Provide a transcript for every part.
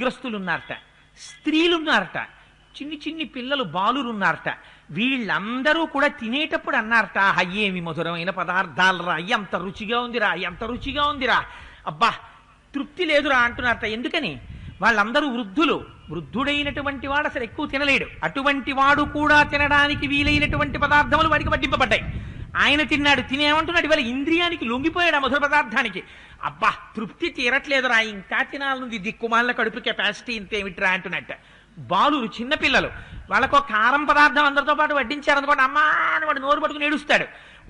గ్రస్తులున్నారట, స్త్రీలున్నారట, చిన్ని చిన్ని పిల్లలు బాలురున్నారట. వీళ్ళందరూ కూడా తినేటప్పుడు అన్నారట, అయ్యేమి మధురమైన పదార్థాలరా, ఎంత రుచిగా ఉందిరా, ఎంత రుచిగా ఉందిరా, అబ్బా తృప్తి లేదురా అంటున్నారట. ఎందుకని? వాళ్ళందరూ వృద్ధులు. వృద్ధుడైనటువంటి వాడు అసలు ఎక్కువ తినలేడు. అటువంటి వాడు కూడా తినడానికి వీలైనటువంటి పదార్థములు వాడికి వడ్డింపబడ్డాయి. ఆయన తిన్నాడు. తినేమంటున్నాడు, ఇవాళ ఇంద్రియానికి లొంగిపోయాడు ఆ మధుర పదార్థానికి. అబ్బా తృప్తి తీరట్లేదురా, ఇంకా తినాలనుంది, దిక్కుమాల కడుపు కెపాసిటీ ఇంతేమిట్రా అంటున్నట్ట. బాలురు, చిన్నపిల్లలు, వాళ్ళకు కారం పదార్థం అందరితో పాటు వడ్డించారనుకోండి, అమ్మా అని వాడు నోరు పట్టుకుని ఏడుస్తాడు.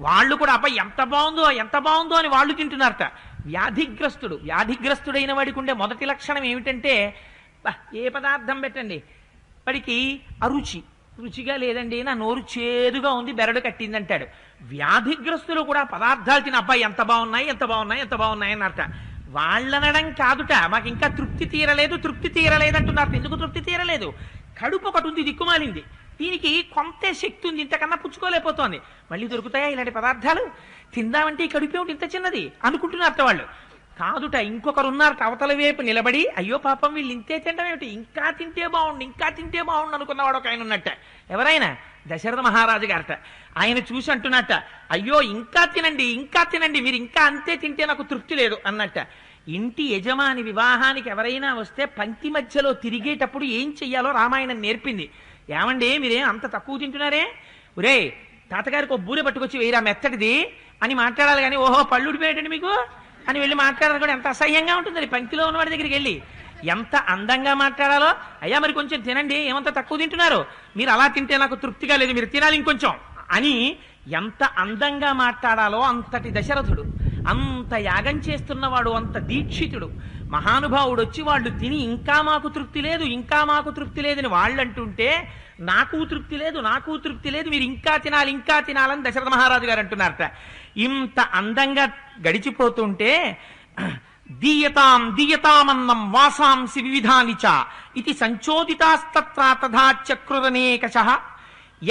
వాళ్ళు కూడా అబ్బా ఎంత బాగుందో ఎంత బాగుందో అని వాళ్ళు తింటున్నారట. వ్యాధిగ్రస్తుడు, వ్యాధిగ్రస్తుడైన వాడికి ఉండే మొదటి లక్షణం ఏమిటంటే, ఏ పదార్థం పెట్టండి వాడికి అరుచి, రుచిగా లేదండి, నా నోరు చేదుగా ఉంది, బెరడు కట్టిందంటాడు. వ్యాధిగ్రస్తులు కూడా పదార్థాలు తిని అబ్బాయి ఎంత బాగున్నాయి ఎంత బాగున్నాయి ఎంత బాగున్నాయి అన్నట. వాళ్ళనడం కాదుట, మాకు ఇంకా తృప్తి తీరలేదు తృప్తి తీరలేదు అంటున్నారు. ఎందుకు తృప్తి తీరలేదు? కడుపు ఒకటి ఉంది, దిక్కుమాలింది, దీనికి కొంతే శక్తి ఉంది, ఇంతకన్నా పుచ్చుకోలేకపోతోంది. మళ్ళీ దొరుకుతాయా ఇలాంటి పదార్థాలు? తిందామంటే ఈ కడుపు ఏమిటి ఇంత చిన్నది అనుకుంటున్నారట వాళ్ళు. కాదుట, ఇంకొకరు ఉన్నారట అవతల వైపు నిలబడి, అయ్యో పాపం వీళ్ళు ఇంతే తినడం ఏమిటి, ఇంకా తింటే బాగుండు ఇంకా తింటే బాగుండు అనుకున్నవాడు ఒక ఆయన ఉన్నట్ట. ఎవరైనా? దశరథ మహారాజు గారట. ఆయన చూసి అంటున్నట్ట, అయ్యో ఇంకా తినండి ఇంకా తినండి, మీరు ఇంకా అంతే తింటే నాకు తృప్తి లేదు అన్నట్ట. ఇంటి యజమాని వివాహానికి ఎవరైనా వస్తే పంక్తి మధ్యలో తిరిగేటప్పుడు ఏం చెయ్యాలో రామాయణం నేర్పింది. ఏమండి మీరేం అంత తక్కువ తింటున్నారే, ఒరే తాతగారికి ఒక బూరె పట్టుకొచ్చి వేయరా మెత్తడిది అని మాట్లాడాలి. కానీ ఓహో పళ్ళు ఉడిపోయేటండి మీకు అని వెళ్ళి మాట్లాడాలి కూడా ఎంత అసహ్యంగా ఉంటుంది. పంక్తిలో ఉన్నవాడి దగ్గరికి వెళ్ళి ఎంత అందంగా మాట్లాడాలో, అయ్యా మరి కొంచెం తినండి, ఏమంత తక్కువ తింటున్నారు, మీరు అలా తింటే నాకు తృప్తిగా లేదు, మీరు తినాలి ఇంకొంచెం అని ఎంత అందంగా మాట్లాడాలో అంతటి దశరథుడు, అంత యాగం చేస్తున్నవాడు, అంత దీక్షితుడు మహానుభావుడు వచ్చి వాళ్ళు తిని ఇంకా మాకు తృప్తి లేదు ఇంకా మాకు తృప్తి లేదని వాళ్ళు అంటుంటే, నాకు తృప్తి లేదు నాకు తృప్తి లేదు, మీరు ఇంకా తినాలి ఇంకా తినాలని దశరథ మహారాజు గారు అంటున్నారట. ఇంత అందంగా గడిచిపోతుంటే, దీయతాం దీయతామన్నం వాసాంసి వివిధానిచ ఇది సంచోదితాస్తత్ర తథా చక్రురనేకశః.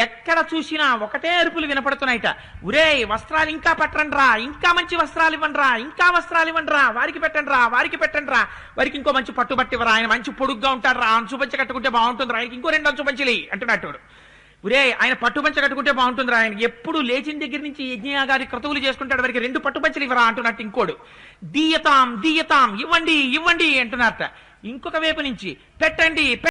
ఎక్కడ చూసినా ఒకటే అరుపులు వినపడుతున్నాయిట. ఒరే వస్త్రాలు ఇంకా పట్టండ్రా, ఇంకా మంచి వస్త్రాలు ఇవ్వండిరా, ఇంకా వస్త్రాలు ఇవ్వండిరా, వారికి పెట్టండిరా వారికి పెట్టండిరా, వారికి ఇంకో మంచి పట్టు పట్టివరా, ఆయన మంచి పొడుగ్గా ఉంటాడు రా, అంచు పంచ కట్టుకుంటే బాగుంటుందిరా, ఆయనకి ఇంకో 2 అంచు పంచలి అంటున్నట్టు. ఒరే ఆయన పట్టు పంచ కట్టుకుంటే బాగుంటుందిరా, ఆయన ఎప్పుడు లేచిన దగ్గర నుంచి యజ్ఞగారి క్రతువులు చేసుకుంటాడు, వారికి 2 పట్టు పంచలు ఇవ్వరా అంటున్నట్టు ఇంకోడు. దీయతాం దీయతాం ఇవ్వండి ఇవ్వండి అంటున్నారట. ఇంకొక వైపు నుంచి పెట్టండి